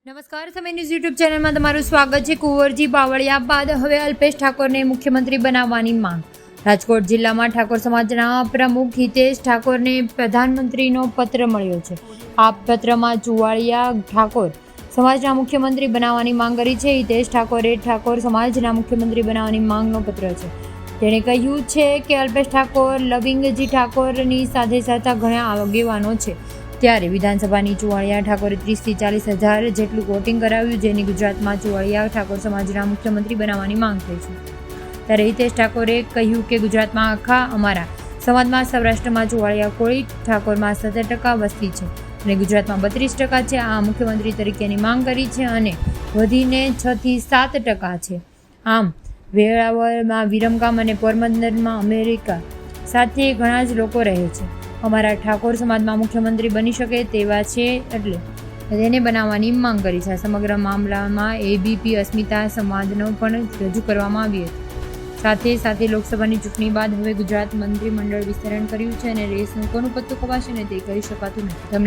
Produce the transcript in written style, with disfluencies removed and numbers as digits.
નમસ્કાર, સમય news YouTube ચેનલમાં તમારું સ્વાગત છે। કુંવરજી બાવળિયા બાદ હવે અલ્પેશ ઠાકોરને મુખ્યમંત્રી બનાવવાની માંગ। રાજકોટ જિલ્લામાં ઠાકોર સમાજના પ્રમુખ હિતેશ ઠાકોરને પ્રધાનમંત્રીનો પત્ર મળ્યો છે। આ પત્રમાં ચુવાળિયા ઠાકોર સમાજના મુખ્યમંત્રી બનાવવાની માંગ કરી છે। હિતેશ ઠાકોરે ઠાકોર સમાજના મુખ્યમંત્રી બનાવવાની માંગનો પત્ર છે। તેણે કહ્યું છે કે અલ્પેશ ઠાકોર, લવિંગજી ઠાકોરની સાથે સાથે ઘણા આગેવાનો છે। ત્યારે વિધાનસભાની ચુવાળિયા ઠાકોરે 30 થી 40 હજાર જેટલું વોટિંગ કરાવ્યું, જેની ગુજરાતમાં ચુવાળિયા ઠાકોર સમાજના મુખ્યમંત્રી બનાવવાની માંગ થઈ છે। ત્યારે હિતેશ ઠાકોરે કહ્યું કે ગુજરાતમાં આખા અમારા સમાજમાં સૌરાષ્ટ્રમાં ચુવાળિયા કોળી ઠાકોરમાં 17% વસ્તી છે અને ગુજરાતમાં 32% છે। આ મુખ્યમંત્રી તરીકેની માંગ કરી છે અને વધીને 6 થી 7% છે। આમ વેરાવળમાં, વિરમગામ અને પોરબંદરમાં અમેરિકા સાથે ઘણા જ લોકો રહે છે। અમારા ઠાકોર સમાજમાં મુખ્યમંત્રી બની શકે તેવા છે, એટલે તેને બનાવવાની માંગ કરી છે। સમગ્ર મામલામાં એબીપી અસ્મિતા સમાજનો પણ રજૂ કરવામાં આવી હતી। સાથે સાથે લોકસભાની ચૂંટણી બાદ હવે ગુજરાત મંત્રીમંડળ વિસ્તરણ કર્યું છે અને રેસનું કોનું પત્તું ખવાશે ને તે કહી શકાતું નથી।